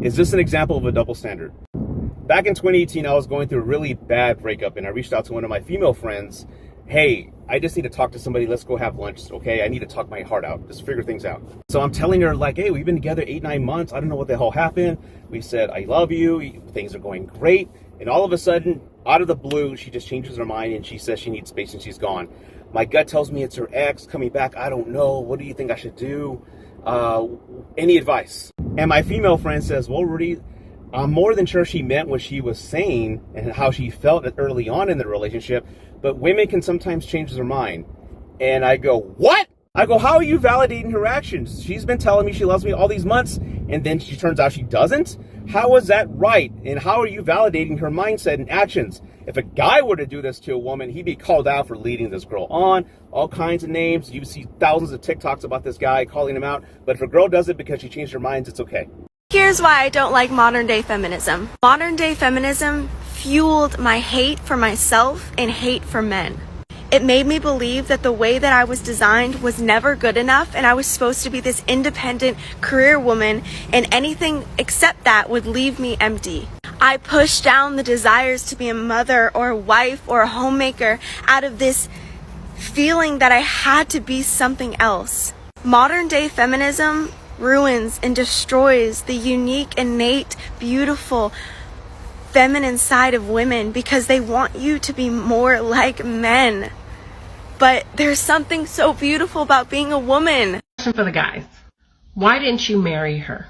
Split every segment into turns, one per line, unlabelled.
Is this an example of a double standard? Back in 2018, I was going through a really bad breakup, and I reached out to one of my female friends. Hey, I just need to talk to somebody. Let's go have lunch, okay? I need to talk my heart out, just figure things out. So I'm telling her, like, hey, we've been together 8-9 months. I don't know what the hell happened. We said, I love you. Things are going great. And all of a sudden, out of the blue, she just changes her mind, and she says she needs space, and she's gone. My gut tells me it's her ex coming back. I don't know. What do you think I should do? Any advice? And my female friend says, well, Rudy, I'm more than sure she meant what she was saying and how she felt early on in the relationship, but women can sometimes change their mind. And I go, what? I go, how are you validating her actions? She's been telling me she loves me all these months, and then she turns out she doesn't? How is that right? And how are you validating her mindset and actions? If a guy were to do this to a woman, he'd be called out for leading this girl on, all kinds of names. You see thousands of TikToks about this guy calling him out. But if a girl does it because she changed her mind, it's okay.
Here's why I don't like modern day feminism. Modern day feminism fueled my hate for myself and hate for men. It made me believe that the way that I was designed was never good enough, and I was supposed to be this independent career woman, and anything except that would leave me empty. I pushed down the desires to be a mother or a wife or a homemaker out of this feeling that I had to be something else. Modern day feminism ruins and destroys the unique, innate, beautiful, feminine side of women because they want you to be more like men. But there's something so beautiful about being a woman.
Question for the guys. Why didn't you marry her?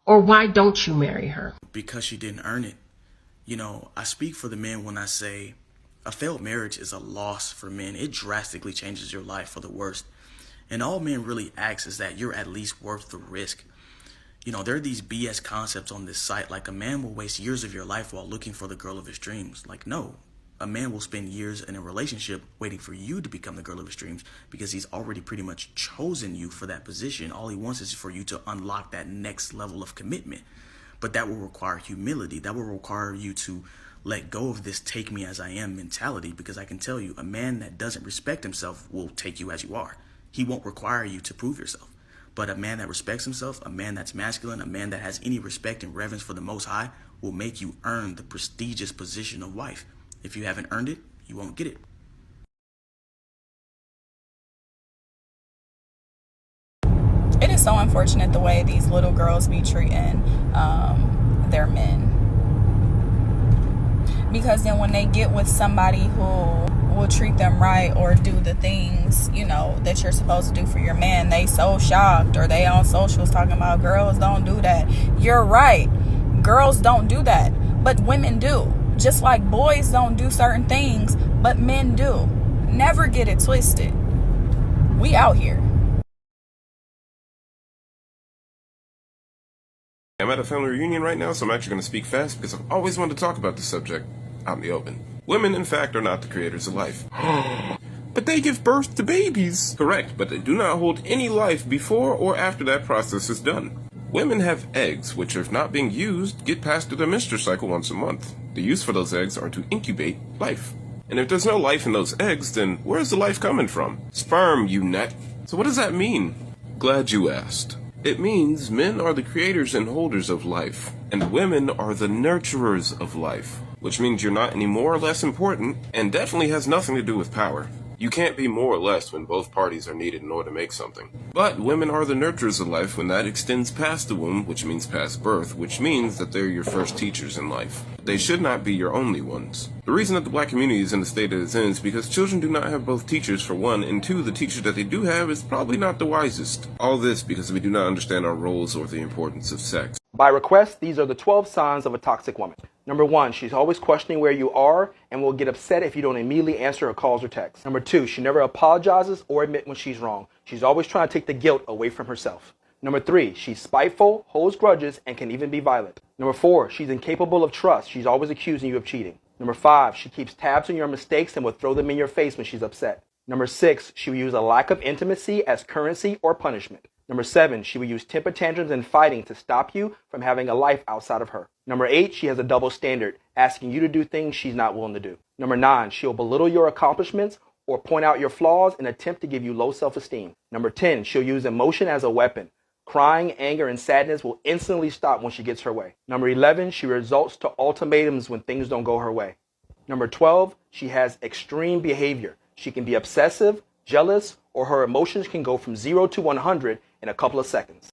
Or why don't you marry her?
Because she didn't earn it. You know, I speak for the men when I say a failed marriage is a loss for men. It drastically changes your life for the worst. And all men really ask is that you're at least worth the risk. You know, there are these BS concepts on this site, like a man will waste years of your life while looking for the girl of his dreams. Like, no, a man will spend years in a relationship waiting for you to become the girl of his dreams because he's already pretty much chosen you for that position. All he wants is for you to unlock that next level of commitment. But that will require humility. That will require you to let go of this take me as I am mentality, because I can tell you, a man that doesn't respect himself will take you as you are. He won't require you to prove yourself. But a man that respects himself, a man that's masculine, a man that has any respect and reverence for the Most High will make you earn the prestigious position of wife. If you haven't earned it, you won't get it.
It is so unfortunate the way these little girls be treating their men. Because then when they get with somebody who will treat them right or do the things, you know, that you're supposed to do for your man, they so shocked, or they on socials talking about girls don't do that. You're right. Girls don't do that, but women do. Just like boys don't do certain things, but men do. Never get it twisted. We out here.
I'm at a family reunion right now, so I'm actually going to speak fast because I've always wanted to talk about this subject out in the open. Women, in fact, are not the creators of life. But they give birth to babies. Correct, but they do not hold any life before or after that process is done. Women have eggs, which if not being used, get passed through their menstrual cycle once a month. The use for those eggs are to incubate life. And if there's no life in those eggs, then where's the life coming from? Sperm, you nut. So what does that mean? Glad you asked. It means men are the creators and holders of life, and women are the nurturers of life, which means you're not any more or less important, and definitely has nothing to do with power. You can't be more or less when both parties are needed in order to make something. But women are the nurturers of life when that extends past the womb, which means past birth, which means that they're your first teachers in life. They should not be your only ones. The reason that the black community is in the state it is in is because children do not have both teachers, for one, and two, the teacher that they do have is probably not the wisest. All this because we do not understand our roles or the importance of sex.
By request, these are the 12 signs of a toxic woman. Number 1, she's always questioning where you are and will get upset if you don't immediately answer her calls or texts. Number 2, she never apologizes or admits when she's wrong. She's always trying to take the guilt away from herself. Number 3, she's spiteful, holds grudges, and can even be violent. Number 4, she's incapable of trust. She's always accusing you of cheating. Number 5, she keeps tabs on your mistakes and will throw them in your face when she's upset. Number 6, she will use a lack of intimacy as currency or punishment. Number 7, she will use temper tantrums and fighting to stop you from having a life outside of her. Number 8, she has a double standard, asking you to do things she's not willing to do. Number 9, she'll belittle your accomplishments or point out your flaws in an attempt to give you low self-esteem. Number 10, she'll use emotion as a weapon. Crying, anger, and sadness will instantly stop when she gets her way. Number 11, she resorts to ultimatums when things don't go her way. Number 12, she has extreme behavior. She can be obsessive, jealous, or her emotions can go from 0 to 100 in a couple of seconds.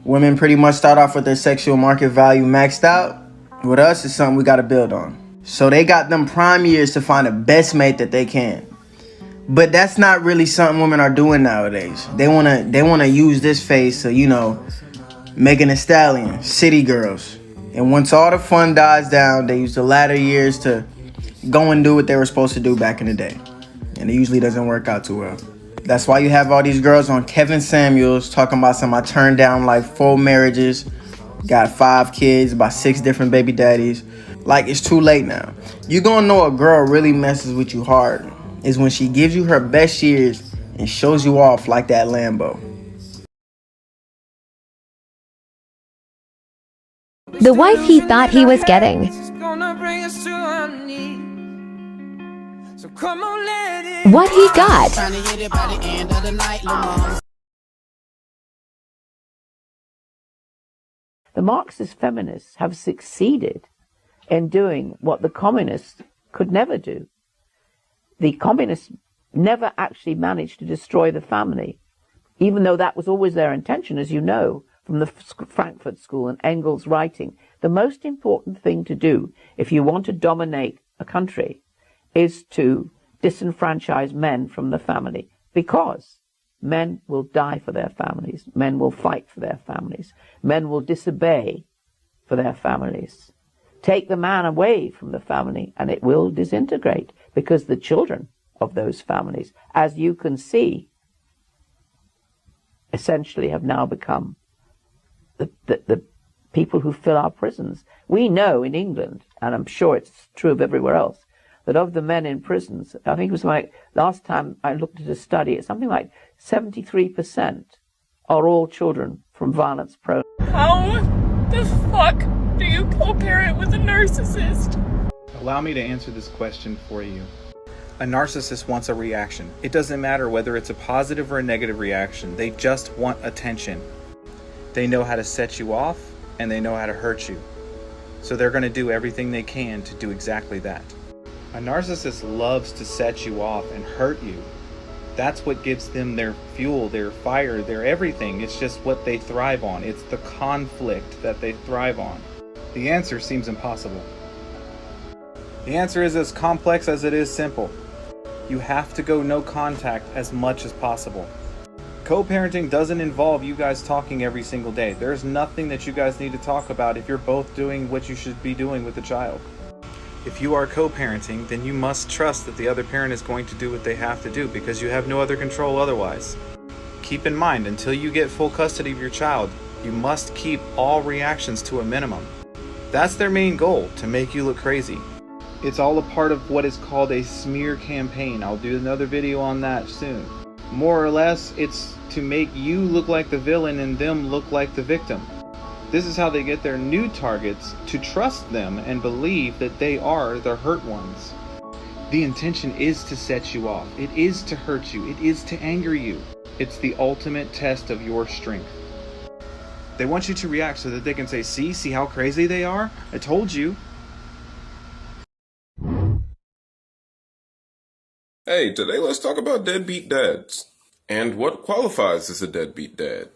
Women pretty much start off with their sexual market value maxed out. With us, it's something we got to build on. So they got them prime years to find the best mate that they can. But that's not really something women are doing nowadays. They wanna use this phase to, Megan Thee Stallion, city girls. And once all the fun dies down, they use the latter years to go and do what they were supposed to do back in the day. And it usually doesn't work out too well. That's why you have all these girls on Kevin Samuels talking about I turned down like 4 marriages, got 5 kids, about 6 different baby daddies. Like, it's too late now. You're gonna know a girl really messes with you hard is when she gives you her best years and shows you off like that Lambo.
The wife he thought he was getting. What he got.
The Marxist feminists have succeeded in doing what the communists could never do. The communists never actually managed to destroy the family, even though that was always their intention, as you know, from the Frankfurt School and Engels' writing. The most important thing to do if you want to dominate a country is to disenfranchise men from the family, because men will die for their families, men will fight for their families, men will disobey for their families. Take the man away from the family and it will disintegrate, because the children of those families, as you can see, essentially have now become the people who fill our prisons. We know in England, and I'm sure it's true of everywhere else, that of the men in prisons, I think it was like, last time I looked at a study, it's something like 73% are all children from violence prone.
How the fuck do you co-parent with a narcissist?
Allow me to answer this question for you. A narcissist wants a reaction. It doesn't matter whether it's a positive or a negative reaction. They just want attention. They know how to set you off and they know how to hurt you. So they're going to do everything they can to do exactly that. A narcissist loves to set you off and hurt you. That's what gives them their fuel, their fire, their everything. It's just what they thrive on. It's the conflict that they thrive on. The answer seems impossible. The answer is as complex as it is simple. You have to go no contact as much as possible. Co-parenting doesn't involve you guys talking every single day. There's nothing that you guys need to talk about if you're both doing what you should be doing with the child. If you are co-parenting, then you must trust that the other parent is going to do what they have to do, because you have no other control otherwise. Keep in mind, until you get full custody of your child, you must keep all reactions to a minimum. That's their main goal, to make you look crazy. It's all a part of what is called a smear campaign. I'll do another video on that soon. More or less, it's to make you look like the villain and them look like the victim. This is how they get their new targets to trust them and believe that they are the hurt ones. The intention is to set you off. It is to hurt you. It is to anger you. It's the ultimate test of your strength. They want you to react so that they can say, see how crazy they are? I told you.
Hey, today let's talk about deadbeat dads and what qualifies as a deadbeat dad.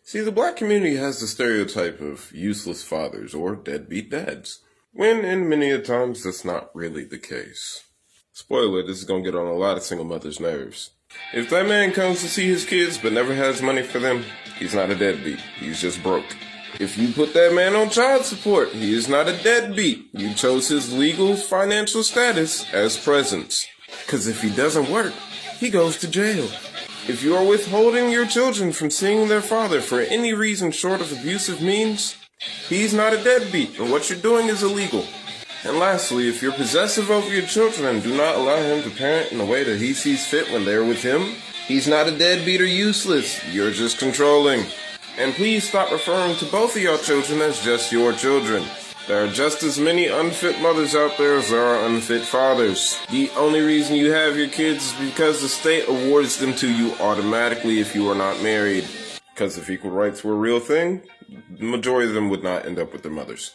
See, the black community has the stereotype of useless fathers or deadbeat dads, when in many a times that's not really the case. Spoiler, this is gonna get on a lot of single mothers' nerves. If that man comes to see his kids but never has money for them, he's not a deadbeat, he's just broke. If you put that man on child support, he is not a deadbeat. You chose his legal financial status as presence. Because if he doesn't work, he goes to jail. If you are withholding your children from seeing their father for any reason short of abusive means, he's not a deadbeat, and what you're doing is illegal. And lastly, if you're possessive over your children and do not allow him to parent in the way that he sees fit when they're with him, he's not a deadbeat or useless, you're just controlling. And please stop referring to both of your children as just your children. There are just as many unfit mothers out there as there are unfit fathers. The only reason you have your kids is because the state awards them to you automatically if you are not married. Because if equal rights were a real thing, the majority of them would not end up with their mothers.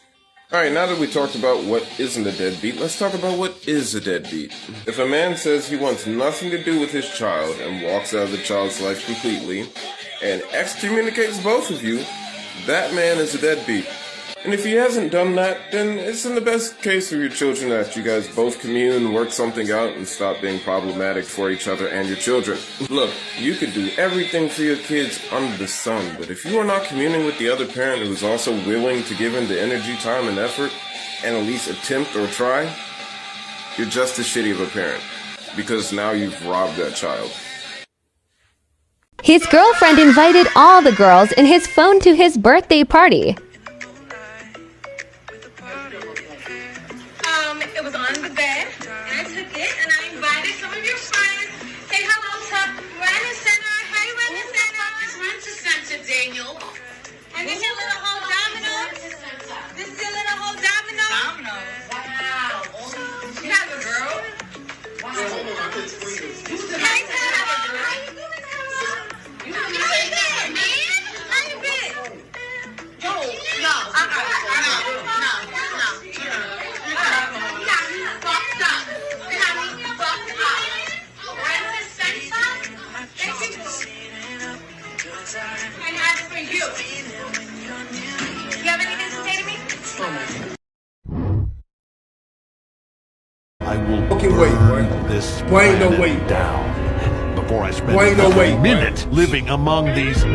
Alright, now that we talked about what isn't a deadbeat, let's talk about what is a deadbeat. If a man says he wants nothing to do with his child and walks out of the child's life completely and excommunicates both of you, that man is a deadbeat. And if he hasn't done that, then it's in the best case of your children that you guys both commune, work something out, and stop being problematic for each other and your children. Look, you could do everything for your kids under the sun, but if you are not communing with the other parent who is also willing to give in the energy, time, and effort, and at least attempt or try, you're just as shitty of a parent, because now you've robbed that child.
His girlfriend invited all the girls in his phone to his birthday party.
It was on the bed, and I took it, and I invited some of your friends. Say hello to Ren and Center. Hey, Ren and Center. It's Ren to Center, Daniel. And this your little whole domino. This is your little whole domino. Domino. Wow. You have a girl. Wow. Hey, Sarah. How you doing, Sarah? How you been, man? How you been? Yo, no.
I will burn this planet down before I spend another minute living among these